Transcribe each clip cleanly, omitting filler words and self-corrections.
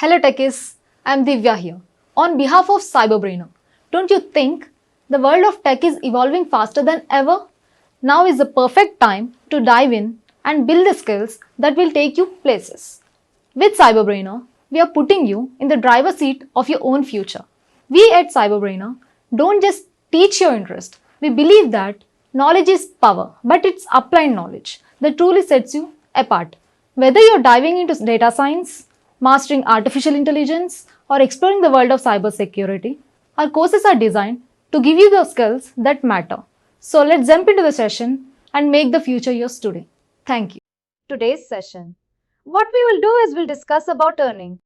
Hello techies, I'm Divya here. On behalf of CyberBrainer, don't you think the world of tech is evolving faster than ever? Now is the perfect time to dive in and build the skills that will take you places. With CyberBrainer, we are putting you in the driver's seat of your own future. We at CyberBrainer don't just teach your interest. We believe that knowledge is power, but it's applied knowledge that truly sets you apart. Whether you're diving into data science, mastering artificial intelligence, or exploring the world of cybersecurity, our courses are designed to give you the skills that matter. So let's jump into the session and make the future yours today. Thank you. Today's session. What we will do is we'll discuss about earning.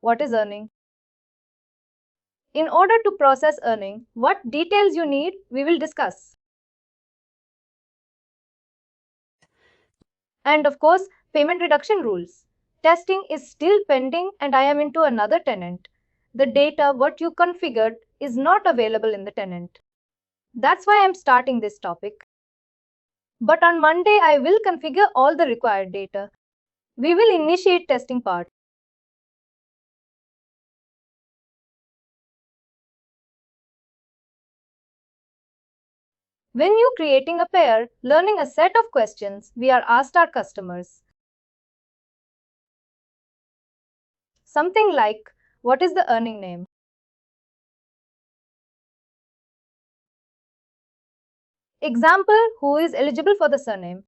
What is earning? In order to process earning, what details you need, we will discuss. And of course, payment reduction rules. Testing is still pending and I am into another tenant. The data, what you configured, is not available in the tenant. That's why I'm starting this topic. But on Monday, I will configure all the required data. We will initiate testing part. When you creating a pair, learning a set of questions we are asked our customers. Something like, what is the earning name? Example, who is eligible for the surname?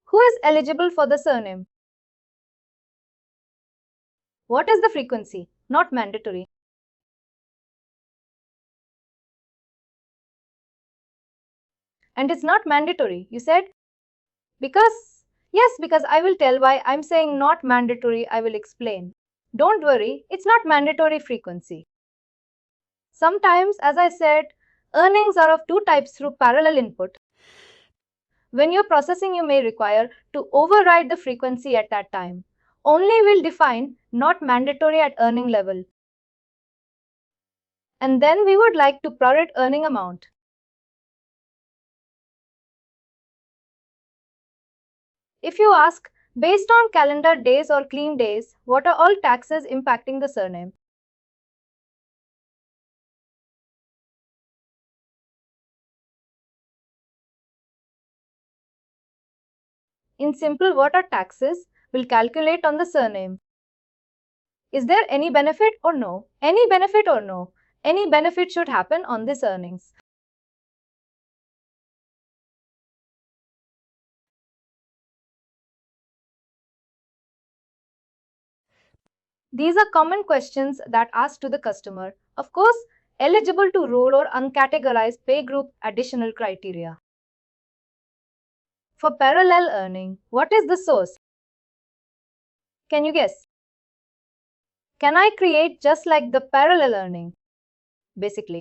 Who is eligible for the surname? What is the frequency? Not mandatory. And it's not mandatory, you said? Because I will tell why I'm saying not mandatory, I will explain. Don't worry, it's not mandatory frequency. Sometimes, as I said, earnings are of two types through parallel input. When you're processing, you may require to override the frequency at that time. Only will define not mandatory at earning level. And then we would like to prorate earning amount. If you ask, based on calendar days or clean days, what are all taxes impacting the surname? In simple, what are taxes? We'll calculate on the surname. Is there any benefit or no? Any benefit or no? Any benefit should happen on this earnings. These are common questions that ask to the customer. Of course, eligible to role or uncategorized pay group additional criteria. For parallel earning, what is the source? Can you guess? Can I create just like the parallel earning? Basically.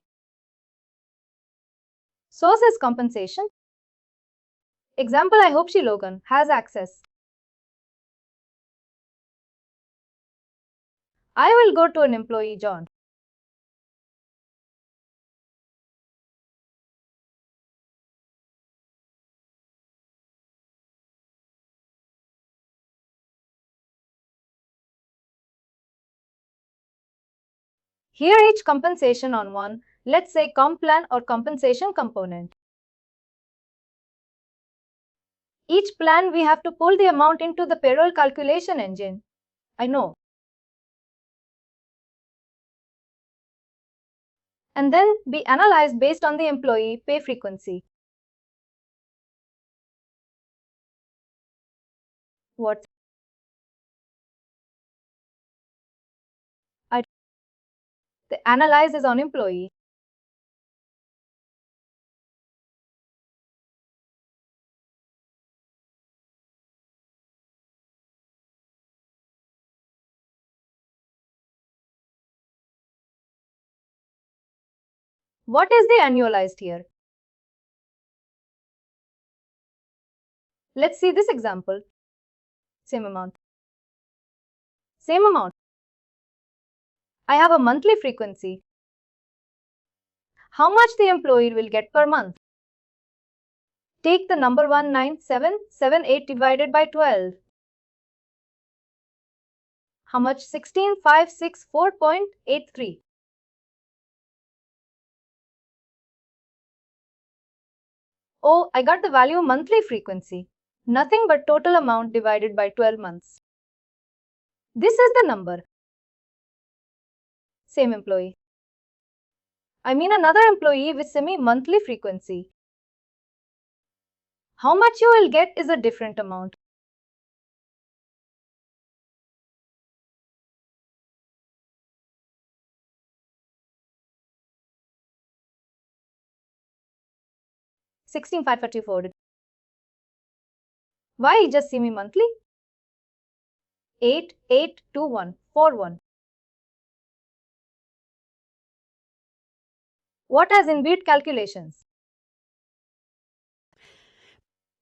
Source is compensation. Example, I hope she Logan has access. I will go to an employee John. Here each compensation on one, let's say comp plan or compensation component. Each plan we have to pull the amount into the payroll calculation engine. I know. And then be analyzed based on the employee pay frequency. What? The analyze is on employee. What is the annualized here? Let's see this example. Same amount. Same amount. I have a monthly frequency. How much the employee will get per month? Take the number 19778 divided by 12. How much? 16564.83. Oh, I got the value monthly frequency. Nothing but total amount divided by 12 months. This is the number. Same employee. I mean another employee with semi-monthly frequency. How much you will get is a different amount. $16,544. Why just semi-monthly? 882141. What has inbuilt calculations?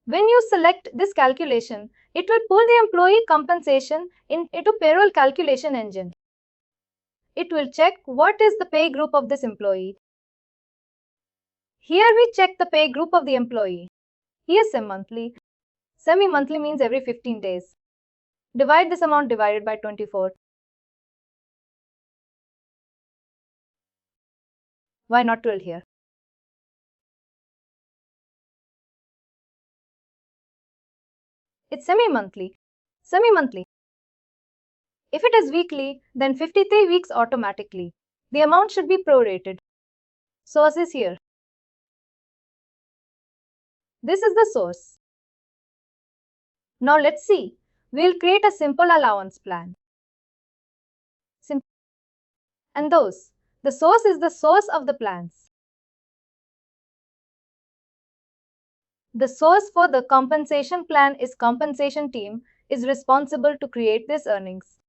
When you select this calculation, it will pull the employee compensation into payroll calculation engine. It will check what is the pay group of this employee. Here we check the pay group of the employee. He is semi-monthly. Semi-monthly means every 15 days. Divide this amount divided by 24. Why not 12 here? It's semi-monthly. Semi-monthly. If it is weekly, then 53 weeks automatically. The amount should be prorated. Source is here. This is the source. Now let's see. We'll create a simple allowance plan. And those. The source is the source of the plans. The source for the compensation plan is compensation team is responsible to create these earnings.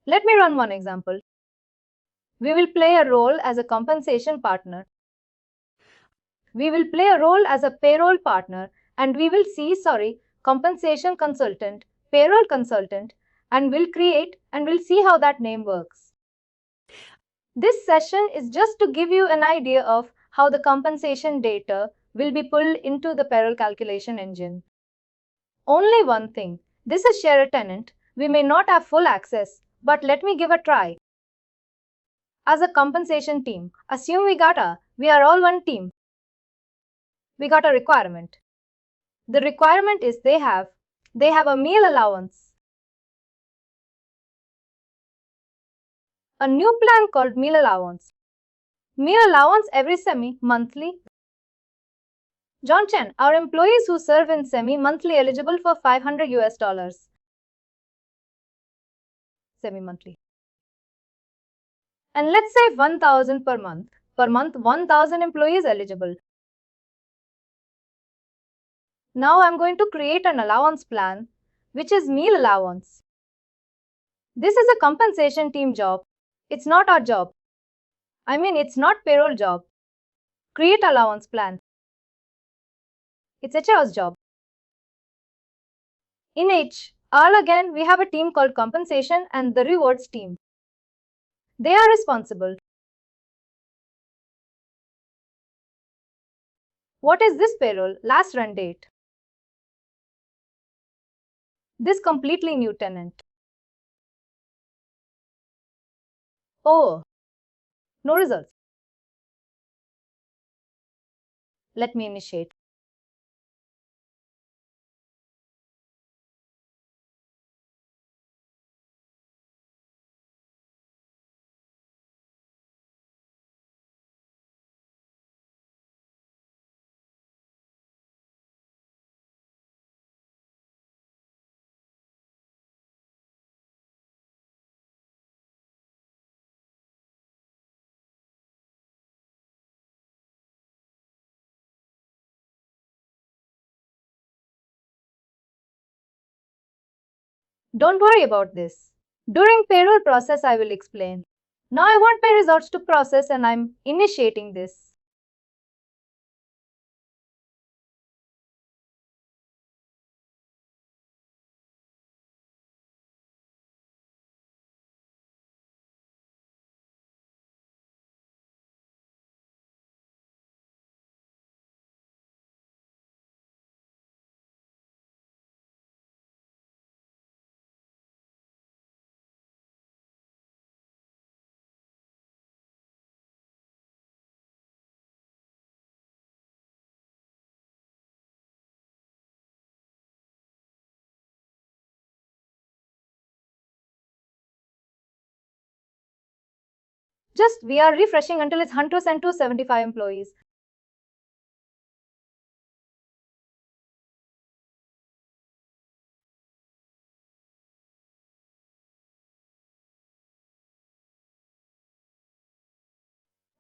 Let me run one example. We will play a role as a compensation partner. We will play a role as a payroll partner and we will see, compensation consultant, payroll consultant, and we'll see how that name works. This session is just to give you an idea of how the compensation data will be pulled into the payroll calculation engine. Only one thing, this is share a tenant. We may not have full access, but let me give a try. As a compensation team, assume we are all one team. We got a requirement. The requirement is they have a meal allowance. A new plan called meal allowance. Meal allowance every semi-monthly. John Chen, our employees who serve in semi-monthly eligible for $500. Semi-monthly. And let's say 1,000 per month. Per month, 1,000 employees eligible. Now I'm going to create an allowance plan, which is meal allowance. This is a compensation team job. It's not our job. I mean, it's not payroll job. Create allowance plan. It's HR's job. In HR again, we have a team called compensation and the rewards team. They are responsible. What is this payroll? Last run date. This completely new tenant. Oh, no results. Let me initiate. Don't worry about this. During payroll process, I will explain. Now I want my results to process and I'm initiating this. we are refreshing until it's 100% to 75 employees.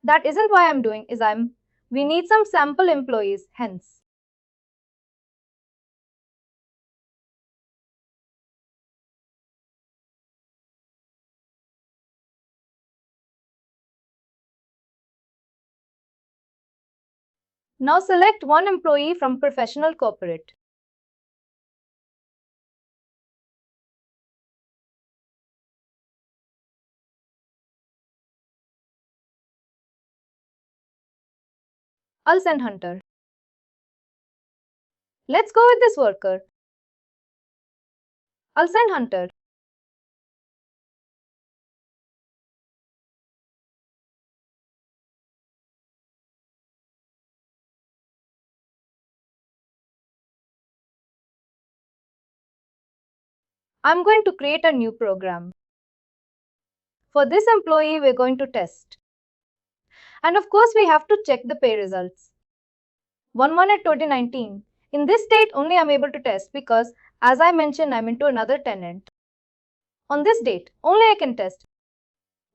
That isn't why I'm doing is we need some sample employees, hence. Now select one employee from professional corporate. I'll send Hunter. Let's go with this worker. I'll send Hunter. I'm going to create a new program. For this employee, we're going to test. And of course, we have to check the pay results. 1 at 2019. In this state, only I'm able to test because, as I mentioned, I'm into another tenant. On this date, only I can test.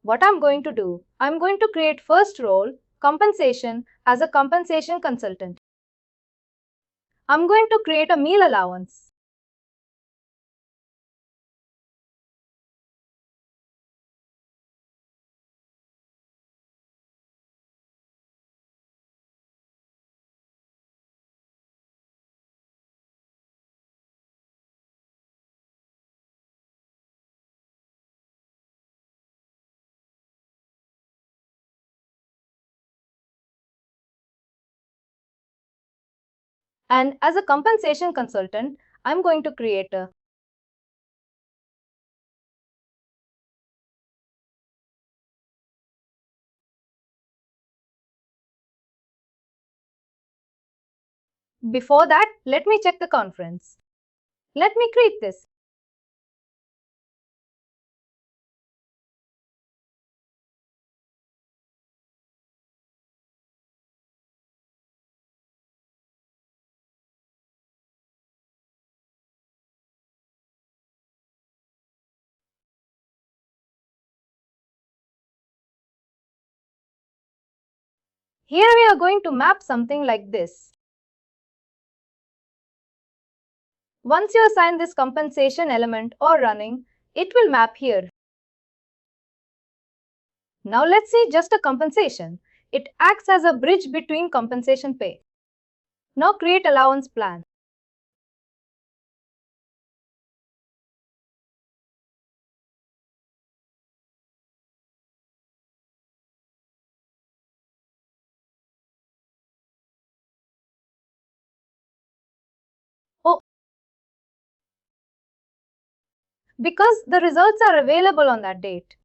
What I'm going to do, I'm going to create first role, compensation, as a compensation consultant. I'm going to create a meal allowance. And as a compensation consultant, I'm going to create a Before that, let me check the conference. Let me create this. Here we are going to map something like this. Once you assign this compensation element or running, it will map here. Now let's see just a compensation. It acts as a bridge between compensation pay. Now create allowance plan. Oh, because the results are available on that date.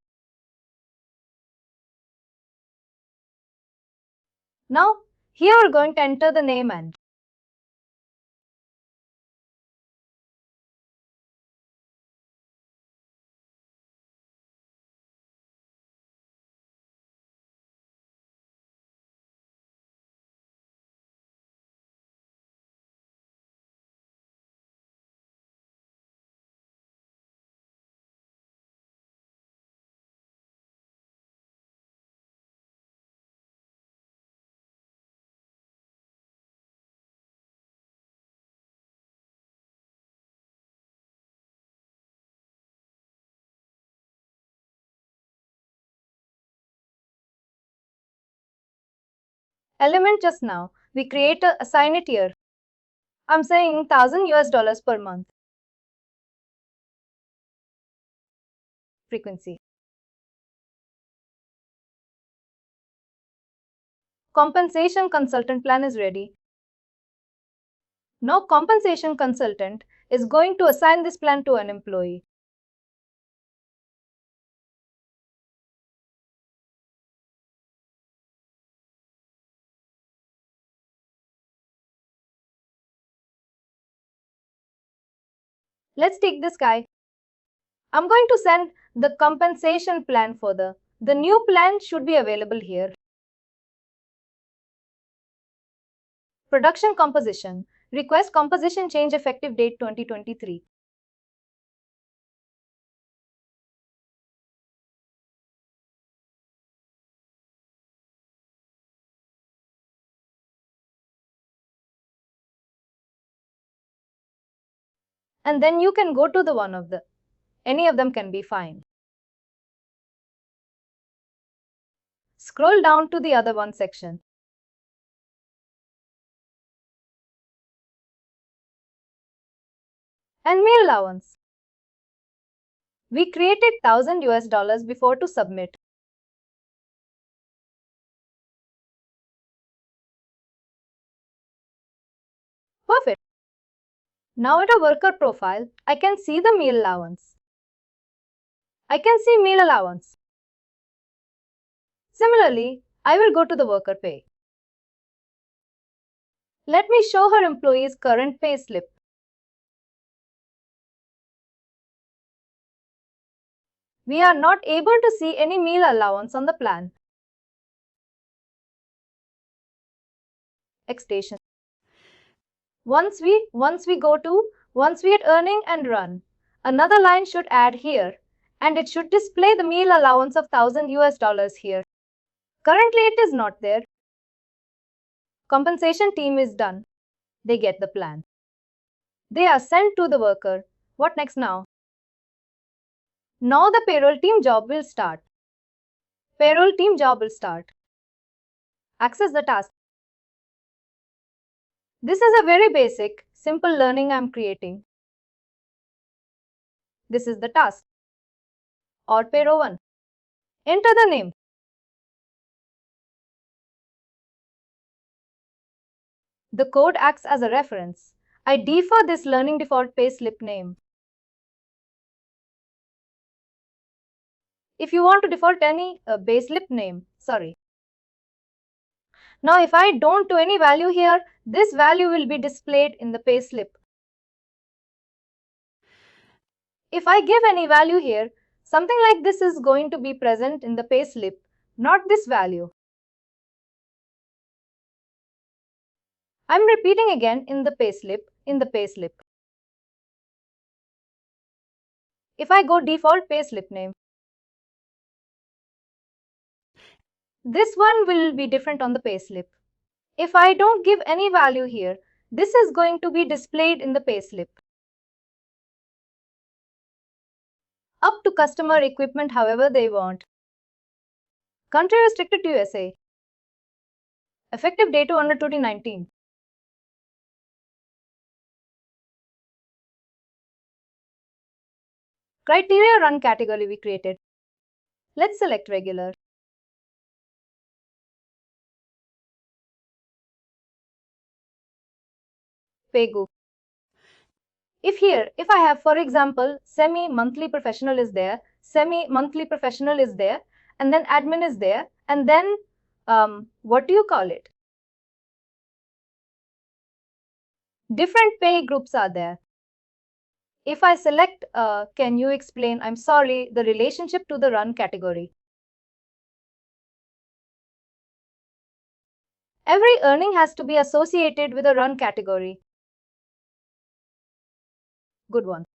Now, here we're going to enter the name and element just now. We create a assign it here. I'm saying 1000 US dollars per month. Frequency. Compensation consultant plan is ready. Now compensation consultant is going to assign this plan to an employee. Let's take this guy. I'm going to send the compensation plan for the The new plan should be available here. Production composition. Request composition change effective date 2023. And then you can go to the one of the. Any of them can be fine. Scroll down to the other one section. And meal allowance. We created $1,000 before to submit. Perfect. Now at a worker profile, I can see the meal allowance. I can see meal allowance. Similarly, I will go to the worker pay. Let me show her employee's current pay slip. We are not able to see any meal allowance on the plan. Extension. Once we hit earning and run, another line should add here, and it should display the meal allowance of $1,000 here. Currently it is not there. Compensation team is done. They get the plan. They are sent to the worker. What next now? Now the payroll team job will start. Payroll team job will start. Access the task. This is a very basic, simple learning I am creating. This is the task. Or payroll 1. Enter the name. The code acts as a reference. I defer this learning default payslip name. If you want to default any payslip name, sorry. Now if I don't do any value here, this value will be displayed in the payslip. If I give any value here, something like this is going to be present in the payslip, not this value. I'm repeating again in the payslip. If I go default payslip name, this one will be different on the payslip. If I don't give any value here, this is going to be displayed in the payslip. Up to customer equipment however they want. Country restricted to USA. Effective date to under 2019. Criteria run category we created. Let's select regular. Pay group. If I have, for example, semi-monthly professional is there, and then admin is there, and then, what do you call it? Different pay groups are there. If I select, can you explain, I'm sorry, the relationship to the run category. Every earning has to be associated with a run category. Good one.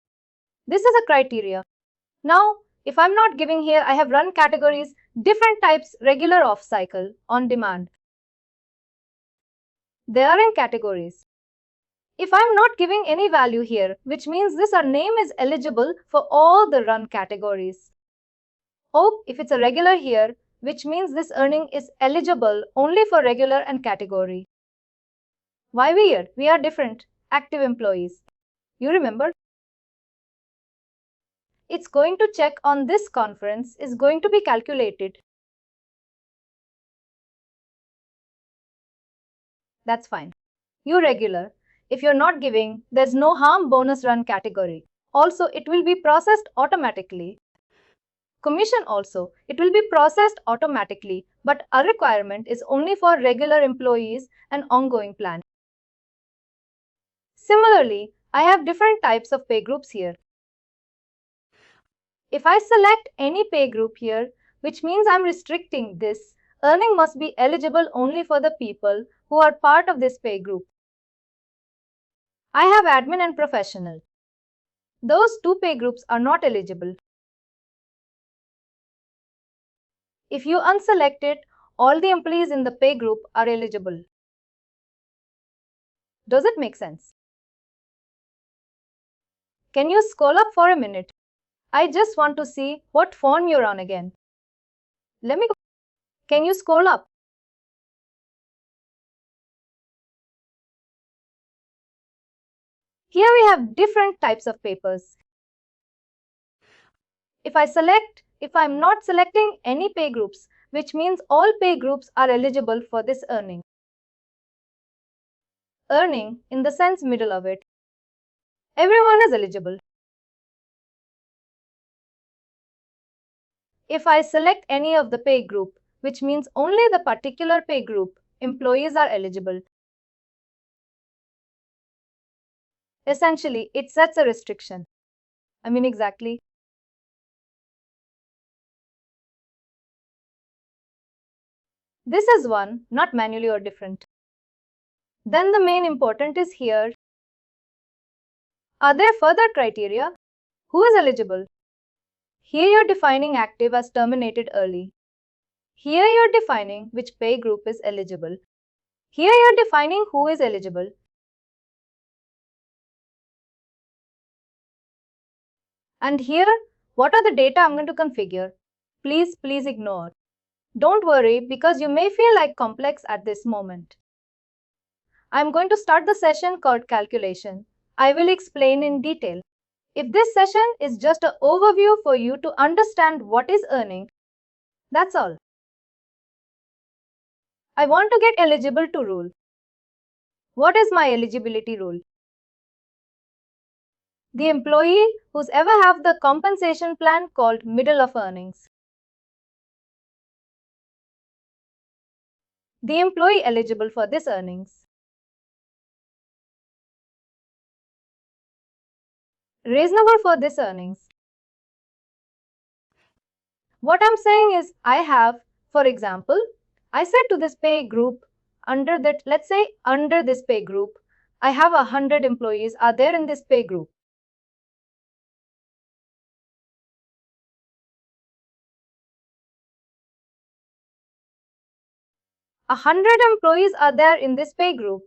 This is a criteria. Now, if I'm not giving here, I have run categories, different types, regular, off cycle, on demand. They are in categories. If I'm not giving any value here, which means this name is eligible for all the run categories. Oh, if it's a regular here, which means this earning is eligible only for regular and category. Why we here? We are different, active employees. You remember? It's going to check on this conference is going to be calculated. That's fine. You regular. If you're not giving, there's no harm bonus run category. Also, it will be processed automatically. Commission also, it will be processed automatically, but a requirement is only for regular employees and ongoing plan. Similarly, I have different types of pay groups here. If I select any pay group here, which means I'm restricting this. Earning must be eligible only for the people who are part of this pay group. I have admin and professional. Those two pay groups are not eligible. If you unselect it, all the employees in the pay group are eligible. Does it make sense? Can you scroll up for a minute? I just want to see what form you're on again. Let me go. Can you scroll up? Here we have different types of papers. If I'm not selecting any pay groups, which means all pay groups are eligible for this earning. Earning, in the sense middle of it, everyone is eligible. If I select any of the pay group, which means only the particular pay group, employees are eligible. Essentially, it sets a restriction. Exactly. This is one, not manually or different. Then the main important is here. Are there further criteria? Who is eligible? Here you're defining active as terminated early. Here you're defining which pay group is eligible. Here you're defining who is eligible. And here, what are the data I'm going to configure? Please ignore. Don't worry because you may feel like complex at this moment. I'm going to start the session called calculation. I will explain in detail. If this session is just an overview for you to understand what is earning, that's all. I want to get eligible to rule. What is my eligibility rule? The employee who's ever have the compensation plan called middle of earnings. The employee eligible for this earnings. Reasonable for this earnings. What I'm saying is I have, for example, I said to this pay group under this pay group, I have 100 employees are there in this pay group. A 100 employees are there in this pay group.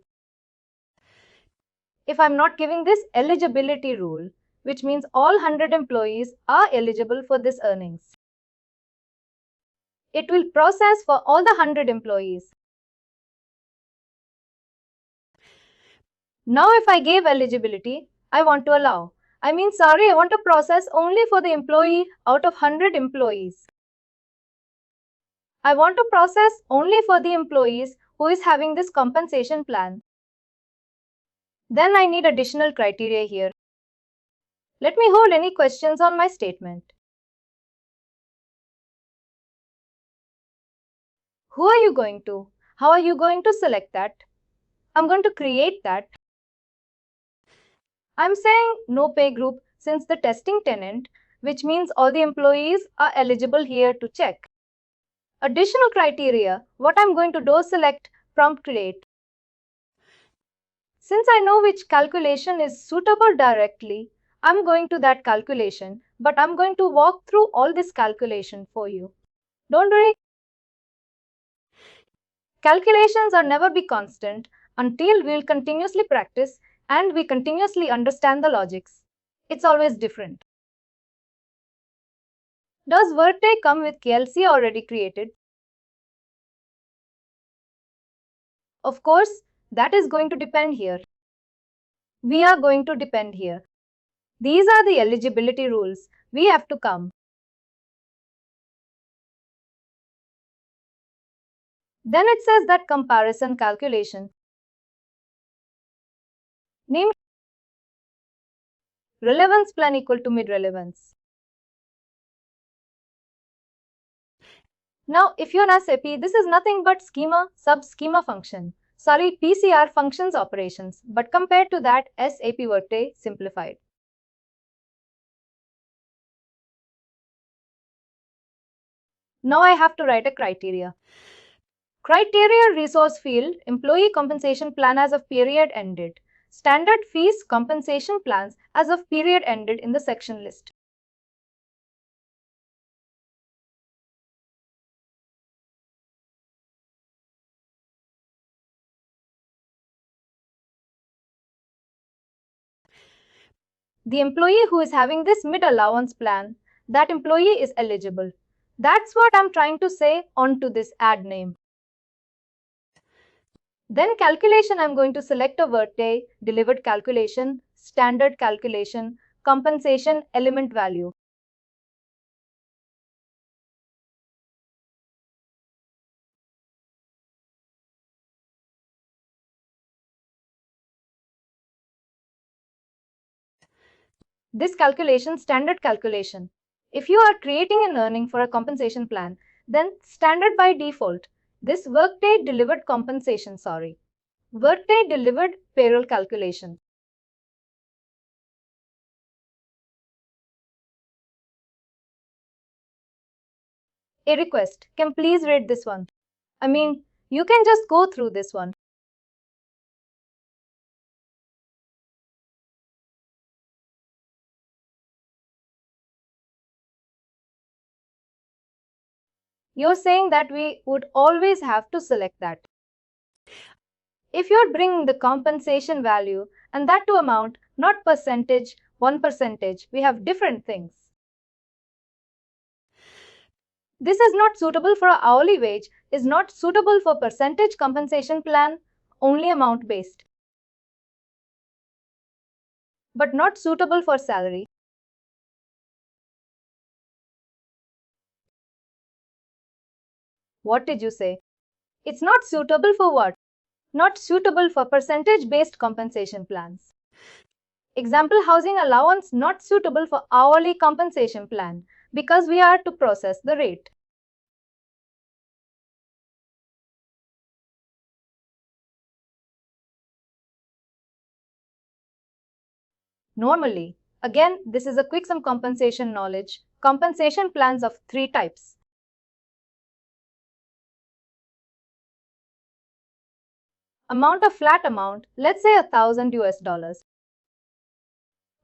If I'm not giving this eligibility rule, which means all 100 employees are eligible for this earnings. It will process for all the 100 employees. Now if I gave eligibility, I want to allow. I want to process only for the employee out of 100 employees. I want to process only for the employees who is having this compensation plan. Then I need additional criteria here. Let me hold any questions on my statement. Who are you going to? How are you going to select that? I'm going to create that. I'm saying no pay group since the testing tenant, which means all the employees are eligible here to check. Additional criteria, what I'm going to do select prompt create. Since I know which calculation is suitable directly, I'm going to that calculation, but I'm going to walk through all this calculation for you. Don't worry. Calculations are never be constant until we'll continuously practice and we continuously understand the logics. It's always different. Does Workday come with KLC already created? Of course, that is going to depend here. We are going to depend here. These are the eligibility rules we have to come. Then it says that comparison calculation. Name relevance plan equal to mid relevance. Now, if you're an SAP, this is nothing but schema, sub-schema function. PCR functions operations, but compared to that, SAP Workday simplified. Now I have to write a criteria. Criteria resource field, employee compensation plan as of period ended. Standard fees compensation plans as of period ended in the section list. The employee who is having this mid allowance plan, that employee is eligible. That's what I'm trying to say onto this ad name. Then calculation, I'm going to select a Workday delivered calculation, standard calculation, compensation element value. This calculation, standard calculation. If you are creating an earning for a compensation plan, then standard by default, this Workday delivered compensation, Workday delivered payroll calculation. A request, can please read this one. I mean, you can just go through this one. You're saying that we would always have to select that. If you're bringing the compensation value and that to amount, not percentage, 1%, we have different things. This is not suitable for hourly wage, is not suitable for percentage compensation plan, only amount based. But not suitable for salary. What did you say? It's not suitable for what? Not suitable for percentage based compensation plans. Example, housing allowance not suitable for hourly compensation plan because we are to process the rate. Normally, again, this is a quick sum compensation knowledge, compensation plans of 3 types. Amount of flat amount, let's say $1,000.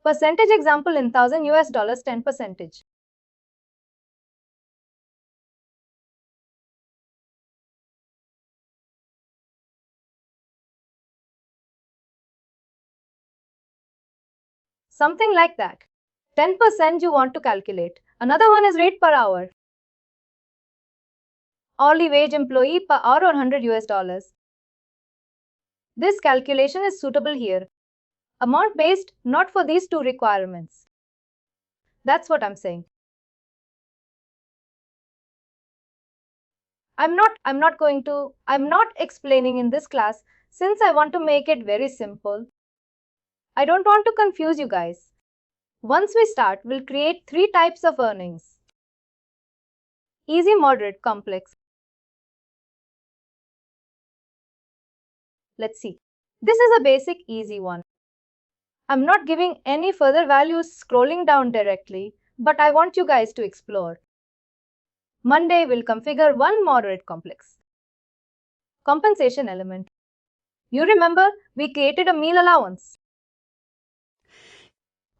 Percentage example in $1,000, 10%. Something like that. 10% you want to calculate. Another one is rate per hour. Hourly wage employee per hour or $100. This calculation is suitable here. Amount based, not for these two requirements. That's what I'm saying. I'm not explaining in this class since I want to make it very simple. I don't want to confuse you guys. Once we start, we'll create 3 types of earnings. Easy, moderate, complex. Let's see. This is a basic easy one. I'm not giving any further values scrolling down directly, but I want you guys to explore. Monday will configure one moderate complex. Compensation element. You remember we created a meal allowance.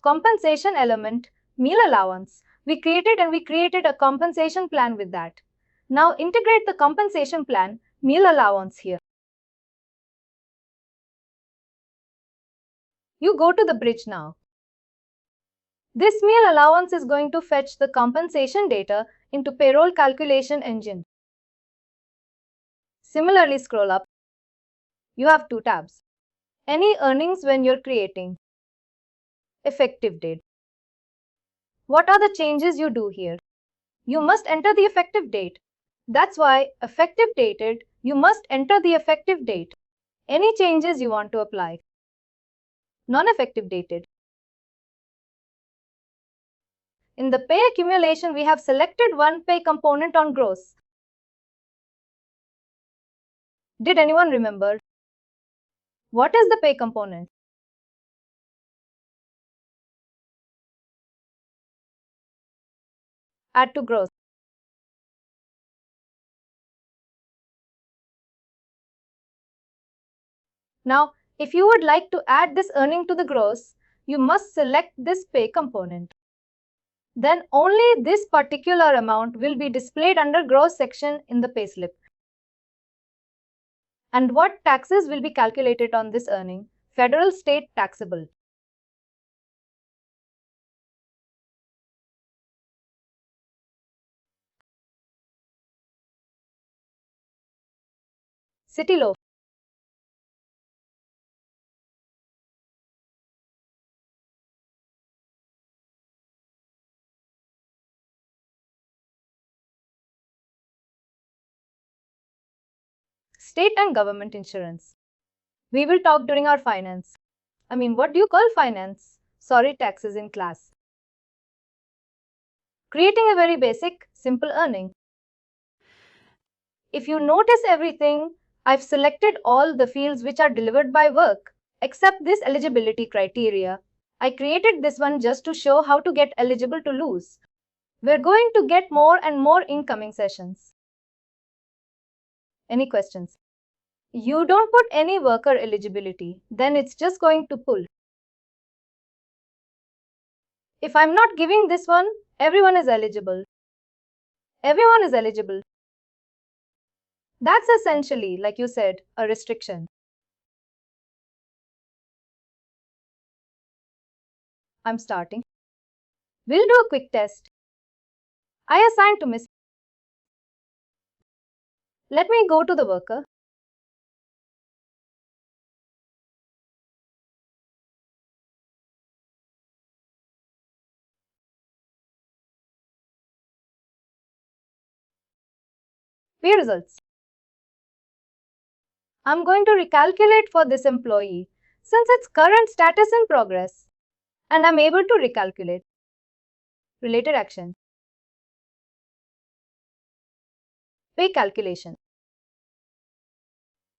Compensation element, meal allowance. We created a compensation plan with that. Now integrate the compensation plan, meal allowance here. You go to the bridge now. This meal allowance is going to fetch the compensation data into payroll calculation engine. Similarly, scroll up. You have 2 tabs. Any earnings when you're creating. Effective date. What are the changes you do here? You must enter the effective date. That's why effective dated, you must enter the effective date. Any changes you want to apply. Non-effective dated. In the pay accumulation, we have selected one pay component on gross. Did anyone remember? What is the pay component? Add to gross. Now, if you would like to add this earning to the gross, you must select this pay component. Then only this particular amount will be displayed under gross section in the payslip. And what taxes will be calculated on this earning? Federal, state, taxable. City law. State and government insurance. We will talk during our finance. What do you call finance? Sorry, taxes in class. Creating a very basic, simple earning. If you notice everything, I've selected all the fields which are delivered by work, except this eligibility criteria. I created this one just to show how to get eligible to lose. We're going to get more and more incoming sessions. Any questions? You don't put any worker eligibility, then it's just going to pull. If I'm not giving this one, everyone is eligible. Everyone is eligible. That's essentially, like you said, a restriction. I'm starting. We'll do a quick test. I assign to Miss. Let me go to the worker. Pay results. I'm going to recalculate for this employee since its current status in progress, and I'm able to recalculate. Related action. Pay calculation.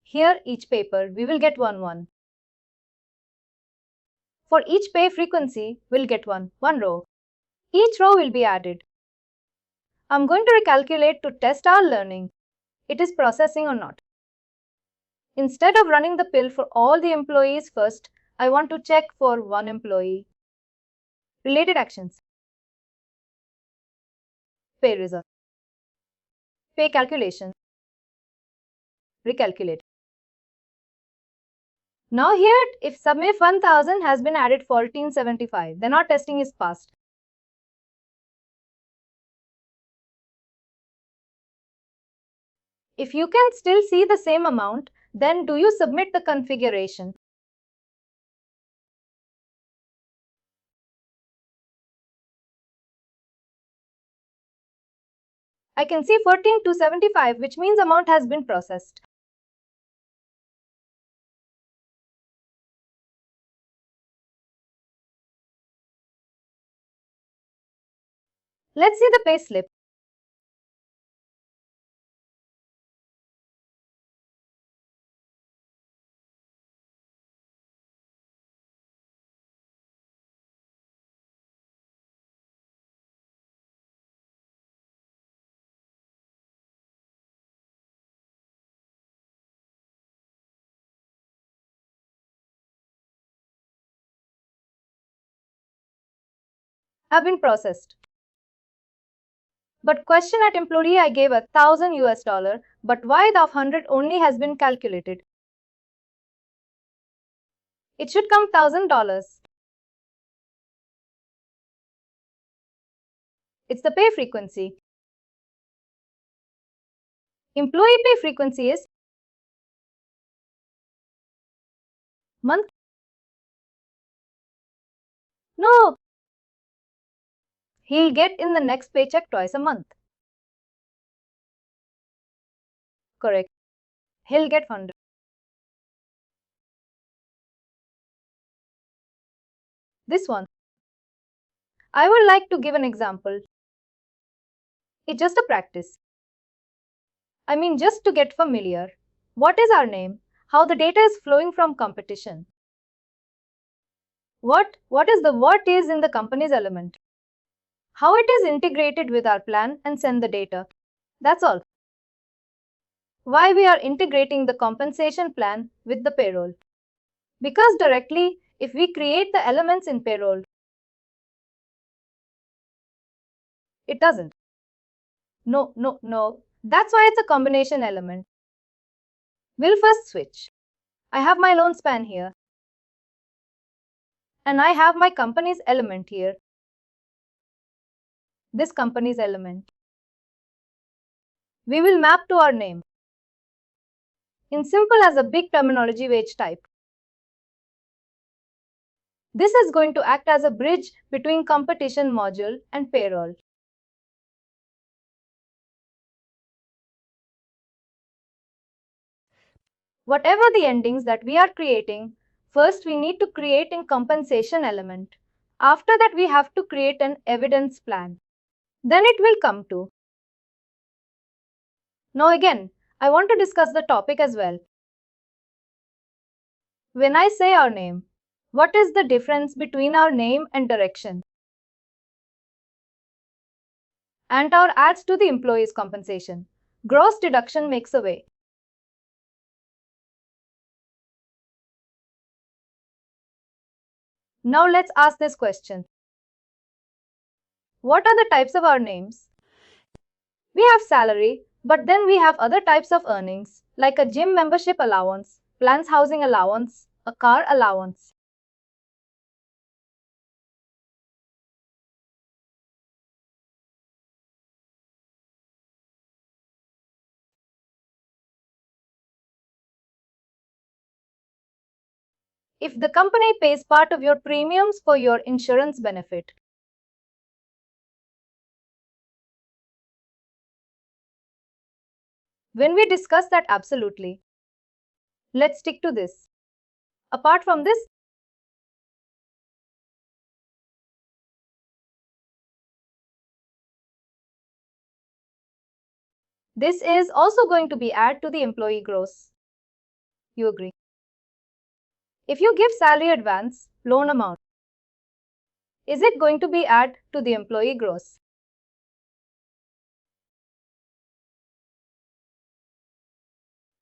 Here each paper we will get 1 1. For each pay frequency we'll get one row. Each row will be added. I'm going to recalculate to test our learning. It is processing or not. Instead of running the pill for all the employees first, I want to check for one employee. Related actions. Pay result. Pay calculation. Recalculate. Now here, if submit 1000 has been added for 1475, then our testing is passed. If you can still see the same amount, then do you submit the configuration? I can see 14275, which means amount has been processed. Let's see the pay slip. Have been processed. But question at employee I gave $1,000, but why the 100 only has been calculated? It should come $1,000. It's the pay frequency. Employee pay frequency is month. No. He'll get in the next paycheck twice a month. Correct. He'll get funded. This one. I would like to give an example. It's just a practice. Just to get familiar. What is our name? How the data is flowing from competition. What is in the company's element. How it is integrated with our plan and send the data. That's all. Why we are integrating the compensation plan with the payroll. Because directly, if we create the elements in payroll, it doesn't. No. That's why it's a combination element. We'll first switch. I have my loan span here. And I have my company's element here. This company's element. We will map to our name. In simple as a big terminology wage type. This is going to act as a bridge between competition module and payroll. Whatever the endings that we are creating, first we need to create a compensation element. After that we have to create an evidence plan. Then it will come to. Now again, I want to discuss the topic as well. When I say our name, what is the difference between our name and direction? And our adds to the employee's compensation. Gross deduction makes a way. Now let's ask this question. What are the types of our names? We have salary, but then we have other types of earnings, like a gym membership allowance, plans housing allowance, a car allowance. If the company pays part of your premiums for your insurance benefit. When we discuss that, absolutely. Let's stick to this. Apart from this, this is also going to be added to the employee gross. You agree? If you give salary advance, loan amount, is it going to be added to the employee gross?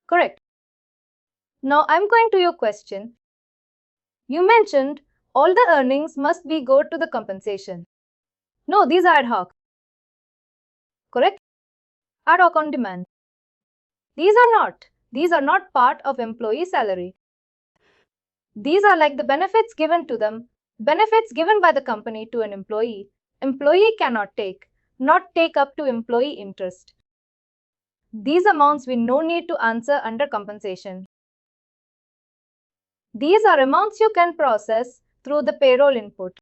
Correct. Now I'm going to your question. You mentioned all the earnings must be go to the compensation. No, these are ad hoc. Correct? Ad hoc on demand. These are not. These are not part of employee salary. These are like the benefits given to them. Benefits given by the company to an employee. Employee cannot take, not take up to employee interest. These amounts we no need to answer under compensation. These are amounts you can process through the payroll input.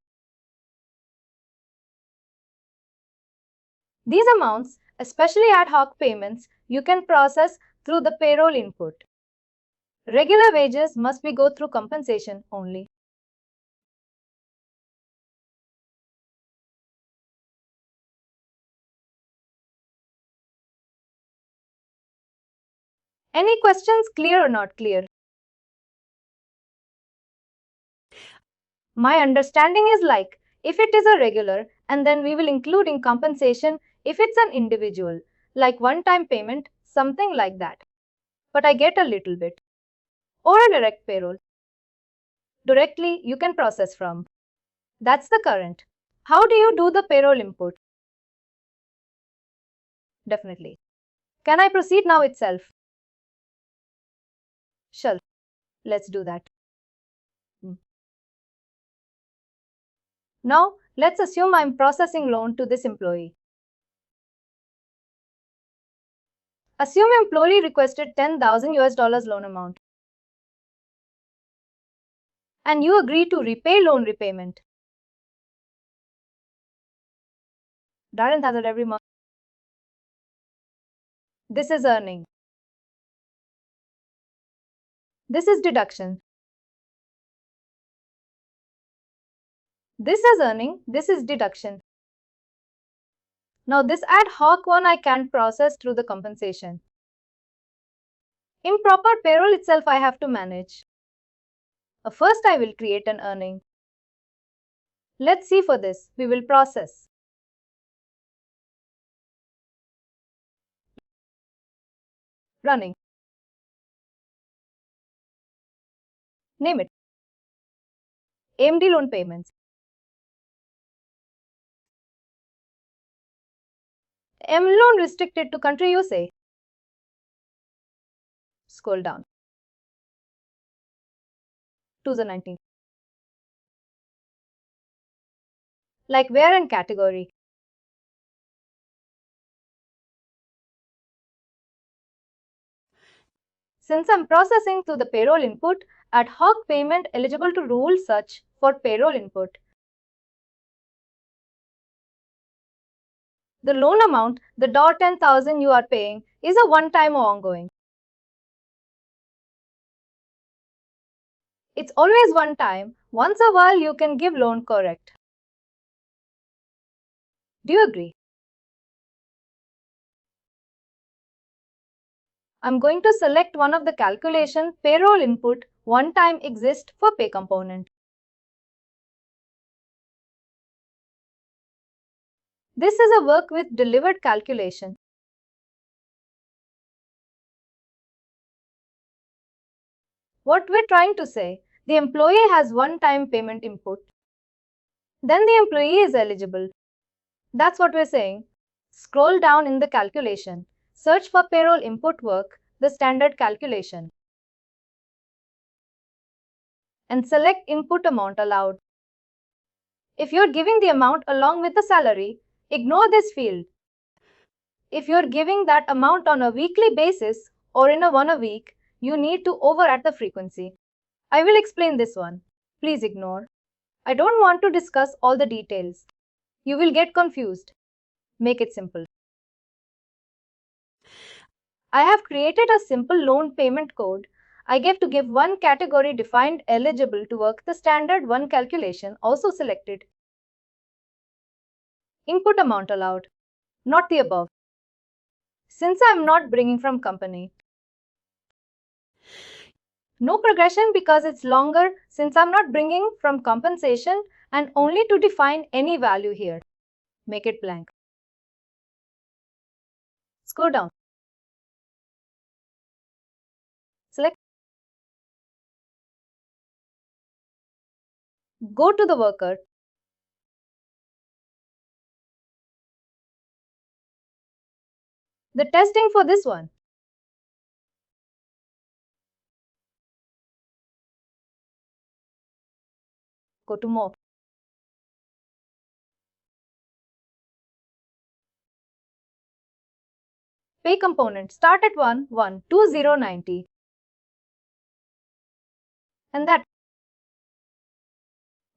These amounts, especially ad hoc payments, you can process through the payroll input. Regular wages must be go through compensation only. Any questions, clear or not clear? My understanding is like, if it is a regular, and then we will include in compensation if it's an individual, like one-time payment, something like that. But I get a little bit. Or a direct payroll. Directly you can process from. That's the current. How do you do the payroll input? Definitely. Can I proceed now itself? Sure. Let's do that. Now, let's assume I'm processing loan to this employee. Assume employee requested 10,000 US dollars loan amount. And you agree to repay loan repayment. Darren has it every month. This is earning. This is deduction. This is earning. This is deduction. Now this ad hoc one I can't process through the compensation. Improper payroll itself I have to manage. First I will create an earning. Let's see for this. We will process. Running. Name it. AMD loan payments. M loan restricted to country USA. Scroll down. 2019. Like where and category. Since I'm processing through the payroll input, ad hoc payment eligible to rule such for payroll input. The loan amount, the $10,000 you are paying, is a one-time or ongoing. It's always one time. Once a while you can give loan correct. Do you agree? I'm going to select one of the calculation payroll input one time exist for pay component. This is a work with delivered calculation. What we're trying to say, the employee has one-time payment input. Then the employee is eligible. That's what we're saying. Scroll down in the calculation. Search for payroll input work, the standard calculation. And select input amount allowed. If you're giving the amount along with the salary, ignore this field. If you're giving that amount on a weekly basis or in a week, you need to overadd the frequency. I will explain this one. Please ignore. I don't want to discuss all the details. You will get confused. Make it simple. I have created a simple loan payment code. I gave to give one category defined eligible to work the standard one calculation also selected. Input amount allowed. Not the above. Since I am not bringing from company. No progression because it's longer since I'm not bringing from compensation and only to define any value here. Make it blank. Scroll down. Select. Go to the worker. The testing for this one. Go to more. Pay component start at 1,1,2090. And that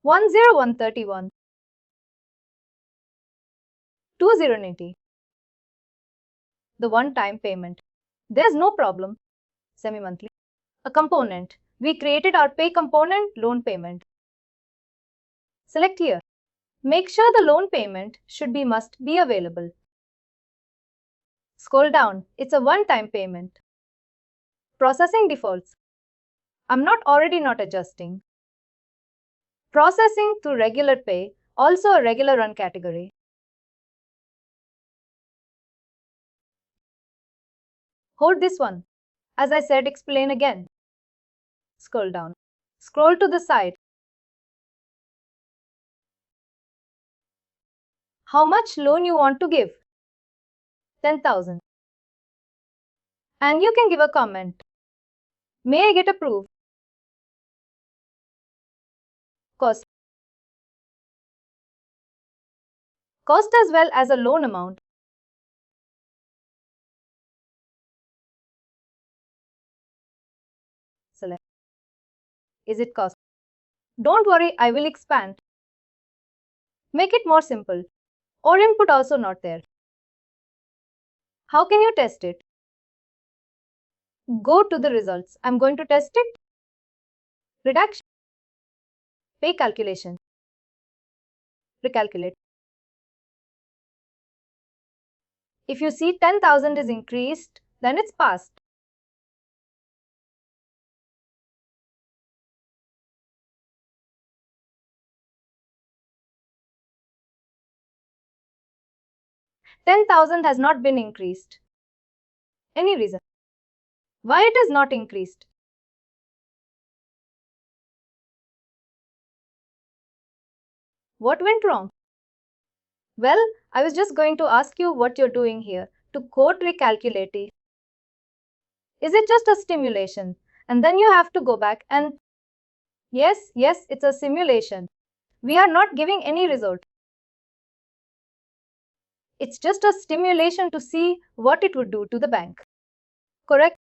10131. 2090. The one-time payment. There's no problem. Semi-monthly. A component. We created our pay component loan payment. Select here. Make sure the loan payment should be must be available. Scroll down. It's a one-time payment. Processing defaults. I'm not adjusting. Processing through regular pay, also a regular run category. Hold this one. As I said, explain again. Scroll down. Scroll to the side. How much loan you want to give? 10,000. And you can give a comment. May I get approved? Cost. Cost as well as a loan amount. Select. Is it cost? Don't worry, I will expand. Make it more simple. Or input also not there. How can you test it? Go to the results. I'm going to test it. Reduction. Pay calculation. Recalculate. If you see 10,000 is increased, then it's passed. $10,000 has not been increased. Any reason? Why it is not increased? What went wrong? Well, I was just going to ask you what you're doing here. To quote recalculate, is it just a stimulation? And then you have to go back and yes, it's a simulation. We are not giving any result. It's just a stimulation to see what it would do to the bank. Correct?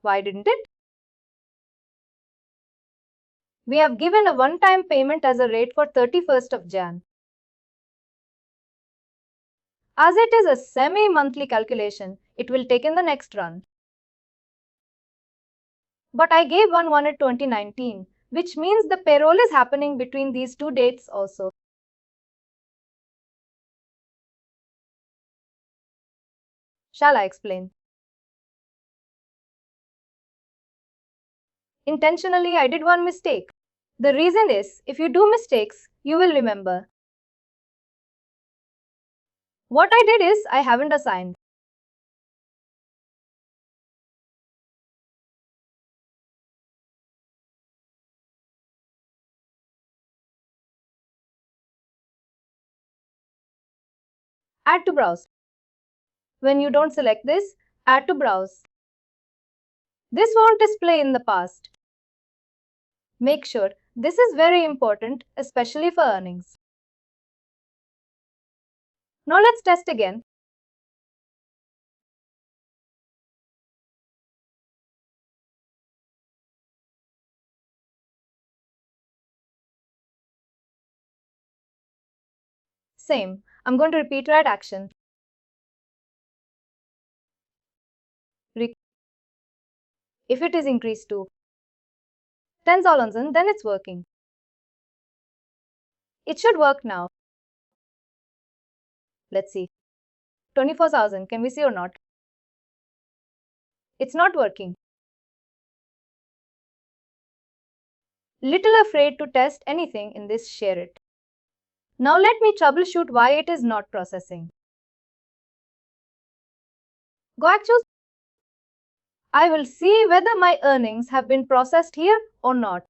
Why didn't it? We have given a one-time payment as a rate for 31st of Jan. As it is a semi-monthly calculation, it will take in the next run. But I gave one at 2019, which means the payroll is happening between these two dates also. Shall I explain? Intentionally, I did one mistake. The reason is, if you do mistakes, you will remember. What I did is, I haven't assigned. Add to browse. When you don't select this, add to browse. This won't display in the past. Make sure this is very important, especially for earnings. Now let's test again. Same. I'm going to repeat right action. If it is increased to 10,000, then it's working. It should work now. Let's see. 24,000, can we see or not? It's not working. Little afraid to test anything in this share it. Now let me troubleshoot why it is not processing. Go actuals. I will see whether my earnings have been processed here or not.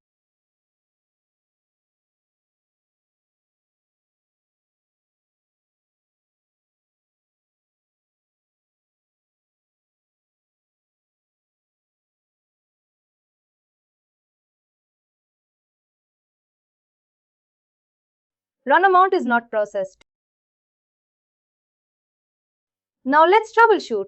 Run amount is not processed. Now let's troubleshoot.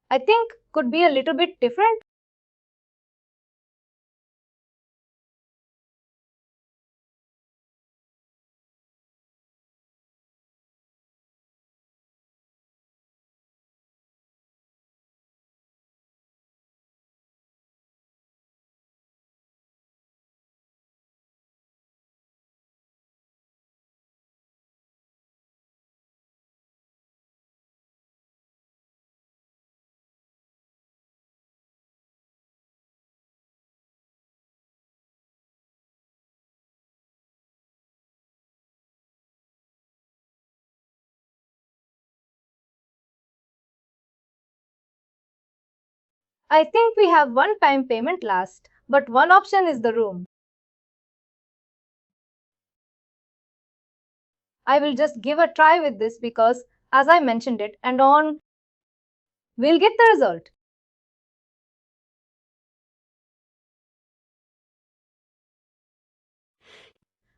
I think could be a little bit different. I think we have one-time payment last, but one option is the room. I will just give a try with this because, as I mentioned it, and on, we'll get the result.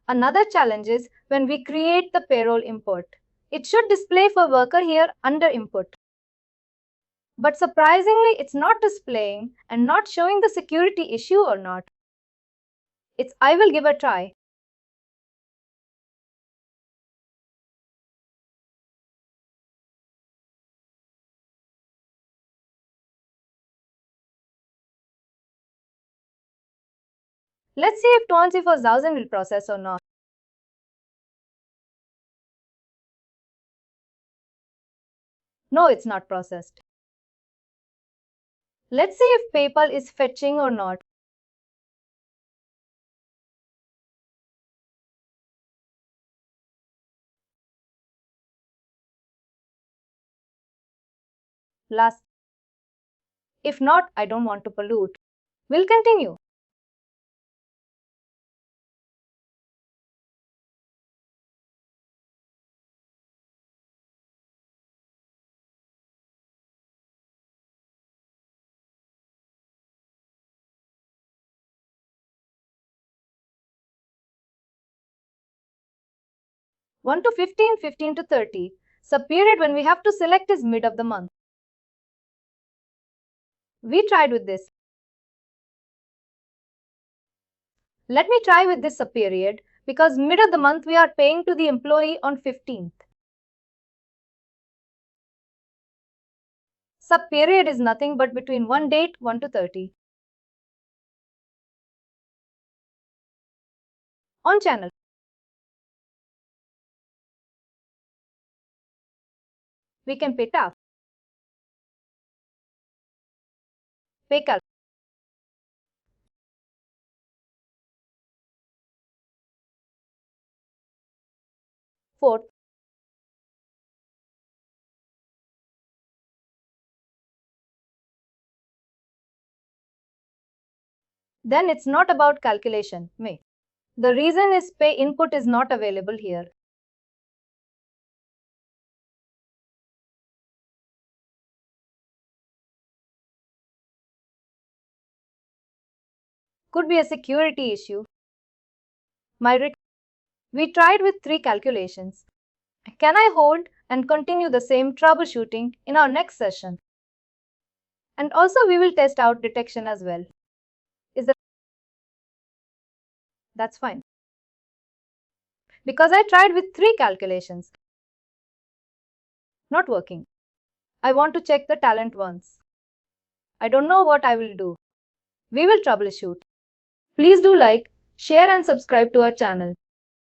Another challenge is when we create the payroll import. It should display for worker here under input. But surprisingly, it's not displaying and not showing the security issue or not. I will give a try. Let's see if 24,000 will process or not. No, it's not processed. Let's see if PayPal is fetching or not. Last If not, I don't want to pollute. We'll continue. One to 15, 15 to 30. Sub-period when we have to select is mid of the month. We tried with this. Let me try with this sub-period because mid of the month we are paying to the employee on 15th. Sub-period is nothing but between one date 1 to 30. On channel. We can pay TAF. Pay calc. Fourth. Then it's not about calculation, May. The reason is pay input is not available here. Could be a security issue. We tried with 3 calculations. Can I hold and continue the same troubleshooting in our next session? And also we will test out detection as well. That's fine. Because I tried with 3 calculations. Not working. I want to check the talent once. I don't know what I will do. We will troubleshoot. Please do like, share and subscribe to our channel.